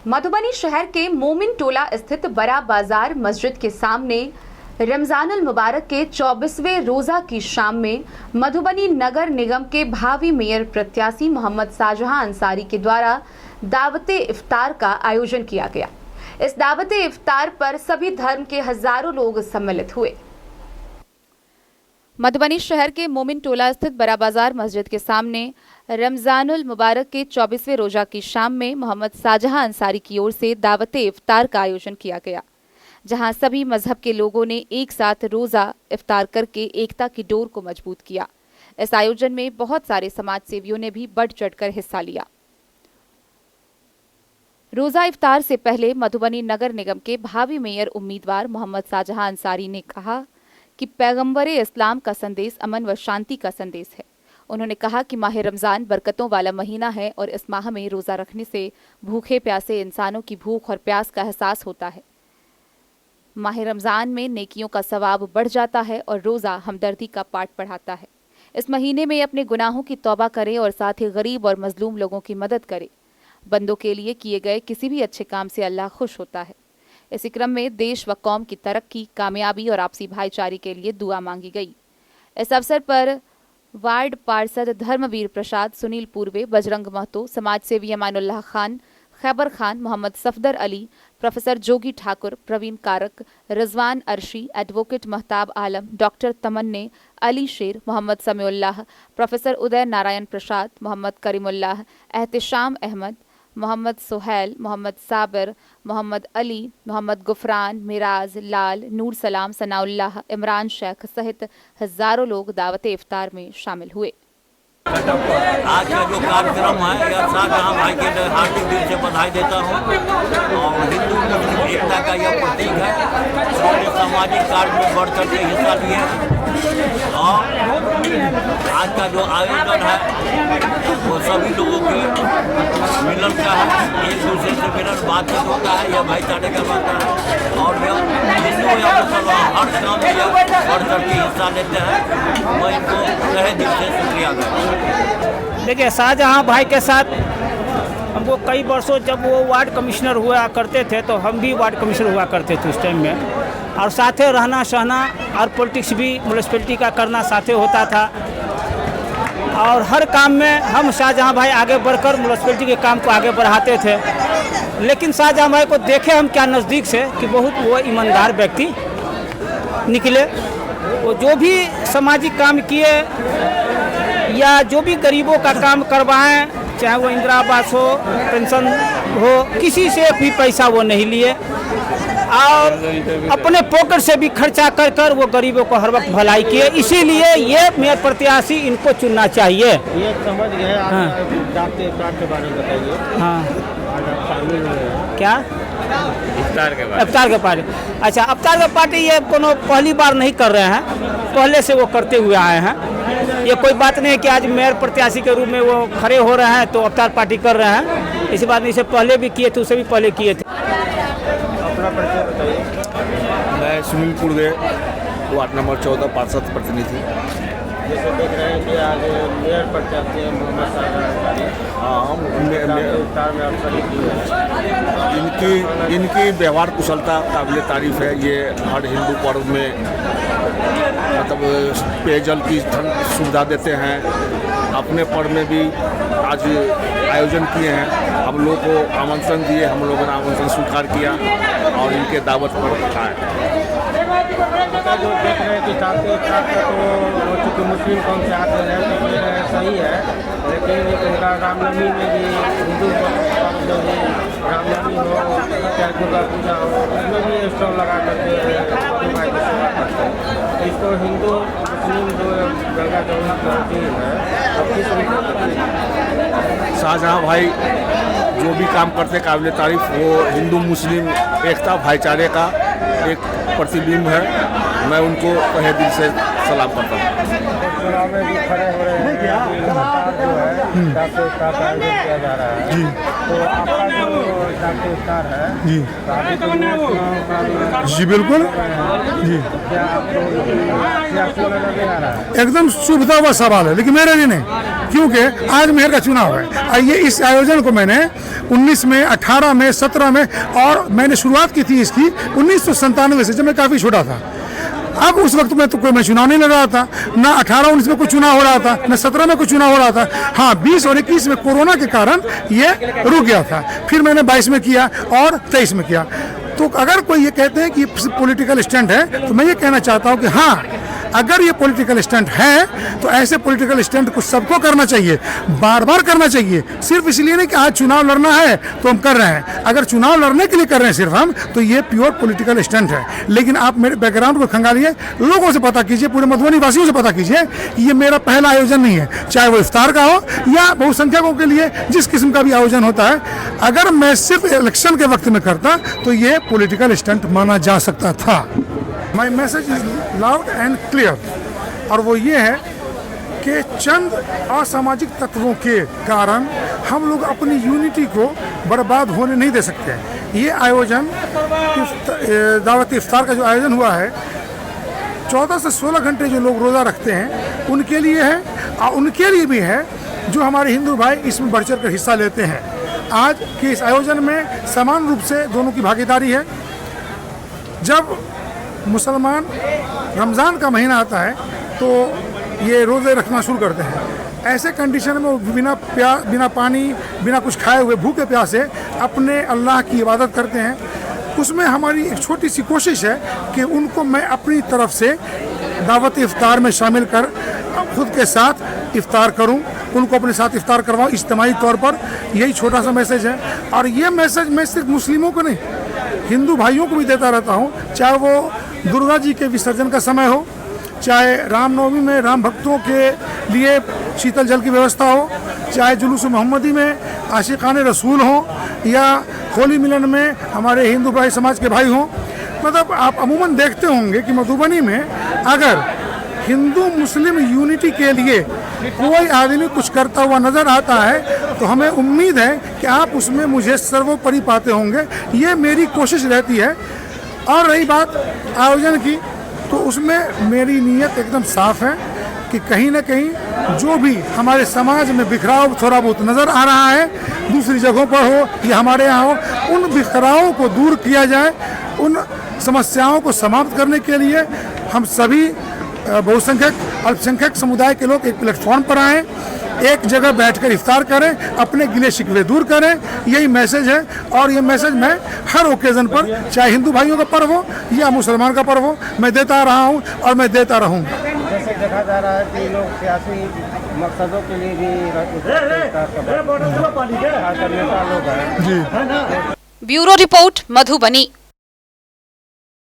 मधुबनी शहर के मोमिन टोला स्थित बड़ा बाजार मस्जिद के सामने रमजानुल मुबारक के 24वें रोजा की शाम में मधुबनी नगर निगम के भावी मेयर प्रत्याशी मोहम्मद शाहजहां अंसारी के द्वारा दावते इफ्तार का आयोजन किया गया। इस दावते इफ्तार पर सभी धर्म के हजारों लोग सम्मिलित हुए। मधुबनी शहर के मोमिन टोला स्थित बड़ा बाजार मस्जिद के सामने रमजानुल मुबारक के 24वें रोजा की शाम में मोहम्मद शाहजहां अंसारी की ओर से दावते इफ्तार का आयोजन किया गया, जहां सभी मजहब के लोगों ने एक साथ रोजा इफ्तार करके एकता की डोर को मजबूत किया। इस आयोजन में बहुत सारे समाज सेवियों ने भी बढ़ चढ़कर हिस्सा लिया। रोजा इफ्तार से पहले मधुबनी नगर निगम के भावी मेयर उम्मीदवार मोहम्मद शाहजहां अंसारी ने कहा कि पैगंबरे इस्लाम का संदेश अमन व शांति का संदेश है। उन्होंने कहा कि माह रमज़ान बरकतों वाला महीना है और इस माह में रोज़ा रखने से भूखे प्यासे इंसानों की भूख और प्यास का एहसास होता है। माह रमज़ान में नेकियों का सवाब बढ़ जाता है और रोज़ा हमदर्दी का पाठ पढ़ाता है। इस महीने में अपने गुनाहों की तौबा करें और साथ ही गरीब और मजलूम लोगों की मदद करें। बंदों के लिए किए गए किसी भी अच्छे काम से अल्लाह खुश होता है। इसी क्रम में देश व कौम की तरक्की, कामयाबी और आपसी भाईचारे के लिए दुआ मांगी गई। इस अवसर पर वार्ड पार्षद धर्मवीर प्रसाद, सुनील पूर्वे, बजरंग महतो, समाज सेवी अमानुल्लाह खान, खैबर खान, मोहम्मद सफदर अली, प्रोफेसर जोगी ठाकुर, प्रवीण कारक, रिजवान अर्शी, एडवोकेट महताब आलम, डॉक्टर तमन्ने, अली शेर, मोहम्मद समीउल्लाह, प्रोफेसर उदय नारायण प्रसाद, मोहम्मद करीमुल्लाह, एहतिशाम अहमद, मोहम्मद सुहैल, मोहम्मद साबिर, मोहम्मद अली, मोहम्मद गुफरान, मिराज, लाल, नूर सलाम, सनाउल्लाह, इमरान शेख सहित हजारों लोग दावते इफ्तार में शामिल हुए। आज का जो कार्यक्रम है, यह शाहजहां भाई के हार्दिक दिल से बधाई देता हूँ और हिंदू मुस्लिम एकता का यह प्रतीक है। उन्होंने सामाजिक कार्य में बढ़ चढ़ के हिस्सा लिए और आज का जो आयोजन है वो सभी लोगों के मिलन का है। एक दूसरे से मिलन बातचीत होता है, यह भाईचारे का बात है और यह हिंदू या मुसलमान हर काम में यह बढ़ चढ़ के हिस्सा लेते हैं। मैं इनको तहे दिल से शुक्रिया करता हूँ। देखिए, शाहजहां भाई के साथ हमको कई वर्षों, जब वो वार्ड कमिश्नर हुआ करते थे तो हम भी वार्ड कमिश्नर हुआ करते थे उस टाइम में, और साथे रहना सहना और पॉलिटिक्स भी म्यूनिसिपैलिटी का करना साथे होता था और हर काम में हम शाहजहां भाई आगे बढ़कर म्यूनिसिपैलिटी के काम को आगे बढ़ाते थे। लेकिन शाहजहां भाई को देखे हम क्या नज़दीक से कि बहुत वो ईमानदार व्यक्ति निकले। वो जो भी सामाजिक काम किए या जो भी गरीबों का काम करवाएं, चाहे वो इंदिरा आवास हो, पेंशन हो, किसी से भी पैसा वो नहीं लिए और अपने पॉकेट से भी खर्चा कर कर वो गरीबों को हर वक्त भलाई किए। इसीलिए ये मेयर प्रत्याशी इनको चुनना चाहिए। ये समझ गए। दावते इफ्तार के बारे में बताइए। हाँ, क्या इफ्तार के पार्टी? अच्छा, इफ्तार के पार्टी ये कोनो पहली बार नहीं कर रहे हैं, पहले से वो करते हुए आए हैं। ये कोई बात नहीं है कि आज मेयर प्रत्याशी के रूप में वो खड़े हो रहे हैं तो इफ्तार पार्टी कर रहे हैं। इसी बात नहीं, इससे पहले भी किए थे, उससे भी पहले किए थे। अपना परिचय बताइए। मैं सुनील पूर्वे, वार्ड नंबर 14 पार्षद प्रतिनिधि। जैसे देख रहे हैं कि आज मेयर प्रत्याशी मोहम्मद शाहजहां अंसारी, इफ्तार में आप शरीक हुए। इनकी व्यवहार कुशलता काबिल तारीफ है। ये हर हिंदू पर्व में मतलब पेयजल की सुविधा देते हैं। अपने पर्व में भी आज आयोजन किए हैं, हम लोग को आमंत्रण दिए, हम लोगों ने आमंत्रण स्वीकार किया और इनके दावत पर खाए। जो देख रहे हैं कि दावते इफ्तार का तो चूँकि मुस्लिम कौम से आते हैं तो ये सही है, लेकिन इनका रामनवमी में भी हिंदू जो है रामनवमी हो चाहे दुर्गा पूजा हो, उसमें भी स्टॉल लगा करके भाई की सेवा करते हैं। इसको हिंदू मुस्लिम जो गंगा जमुना करती है, अब किस शाहजहां भाई जो भी काम करते काबिल तारीफ, वो हिंदू मुस्लिम एकता भाईचारे का एक प्रतिबिंब है। मैं उनको तहे दिल से सलाम करता हूँ। चुनाव में भी खड़े हो रहे हैं, जो है दावते इफ्तार का आयोजन किया जा रहा है, तो आपका जो के इफ्तार है जी तो अभी तो चुनाव जी बिल्कुल जी क्या आपको सियासी नजर नहीं आ रहा है? एकदम सुविधा हुआ सवाल है, लेकिन मेरे लिए नहीं, क्योंकि आज मेयर का चुनाव है। ये इस आयोजन को मैंने 19 में, 18 में, 17 में और मैंने शुरुआत की थी इसकी 1997 से, जब मैं काफ़ी छोटा था। अब उस वक्त में तो कोई मैं चुनाव नहीं लड़ रहा था, ना 18-19 में कोई चुनाव हो रहा था, ना 17 में कोई चुनाव हो रहा था। हाँ, 20 और 21 में कोरोना के कारण ये रुक गया था, फिर मैंने 22 में किया और 23 में किया। तो अगर कोई ये कहते हैं कि पॉलिटिकल स्टंट है, तो मैं ये कहना चाहता हूँ कि हाँ, अगर ये पॉलिटिकल स्टंट है तो ऐसे पॉलिटिकल स्टंट को सबको करना चाहिए, बार बार करना चाहिए। सिर्फ इसलिए नहीं कि आज चुनाव लड़ना है तो हम कर रहे हैं। अगर चुनाव लड़ने के लिए कर रहे हैं सिर्फ हम, तो ये प्योर पॉलिटिकल स्टंट है। लेकिन आप मेरे बैकग्राउंड को खंगालिए, लोगों से पता कीजिए, पूरे मधुबनी वासियों से पता कीजिए, ये मेरा पहला आयोजन नहीं है, चाहे वो इफ्तार का हो या बहुसंख्यकों के लिए जिस किस्म का भी आयोजन होता है। अगर मैं सिर्फ इलेक्शन के वक्त में करता तो ये पॉलिटिकल स्टंट माना जा सकता था। My message is loud and clear, और वो ये है कि चंद असामाजिक तत्वों के कारण हम लोग अपनी यूनिटी को बर्बाद होने नहीं दे सकते। ये आयोजन दावत इफ्तार का जो आयोजन हुआ है, 14 से 16 घंटे जो लोग रोज़ा रखते हैं उनके लिए है, और उनके लिए भी है जो हमारे हिंदू भाई इसमें बढ़ चढ़ कर हिस्सा लेते हैं। आज के इस आयोजन में समान रूप से दोनों की भागीदारी है। जब मुसलमान रमज़ान का महीना आता है तो ये रोज़े रखना शुरू करते हैं। ऐसे कंडीशन में वो बिना पानी, बिना कुछ खाए हुए, भूखे प्यासे अपने अल्लाह की इबादत करते हैं। उसमें हमारी एक छोटी सी कोशिश है कि उनको मैं अपनी तरफ से दावत इफ्तार में शामिल कर खुद के साथ इफ्तार करूं, उनको अपने साथ इफ्तार करवाऊं इज्तिमाई तौर पर। यही छोटा सा मैसेज है, और ये मैसेज मैं सिर्फ मुस्लिमों को नहीं, हिंदू भाइयों को भी देता रहता हूं। चाहे वो दुर्गा जी के विसर्जन का समय हो, चाहे रामनवमी में राम भक्तों के लिए शीतल जल की व्यवस्था हो, चाहे जुलूस मोहम्मदी में आशिकान रसूल हो, या होली मिलन में हमारे हिंदू भाई समाज के भाई हों। मतलब आप अमूमन देखते होंगे कि मधुबनी में अगर हिंदू मुस्लिम यूनिटी के लिए कोई आदमी कुछ करता हुआ नज़र आता है तो हमें उम्मीद है कि आप उसमें मुझे सर्वोपरि पाते होंगे। ये मेरी कोशिश रहती है। और रही बात आयोजन की, तो उसमें मेरी नीयत एकदम साफ है कि कहीं ना कहीं जो भी हमारे समाज में बिखराव थोड़ा बहुत नज़र आ रहा है, दूसरी जगहों पर हो या हमारे यहाँ हो, उन बिखरावों को दूर किया जाए। उन समस्याओं को समाप्त करने के लिए हम सभी बहुसंख्यक अल्पसंख्यक समुदाय के लोग एक प्लेटफॉर्म पर आएँ, एक जगह बैठकर इफ्तार करें, अपने गिले शिकवे दूर करें। यही मैसेज है, और ये मैसेज मैं हर ओकेज़न पर, चाहे हिंदू भाइयों का पर्व हो या मुसलमान का पर्व हो, मैं देता रहा हूँ और मैं देता रहूँगा। जैसे देखा जा रहा है कि लोग सियासी मकसदों के लिए भी नेता लोग हैं। जी। Bureau report, Madhubani.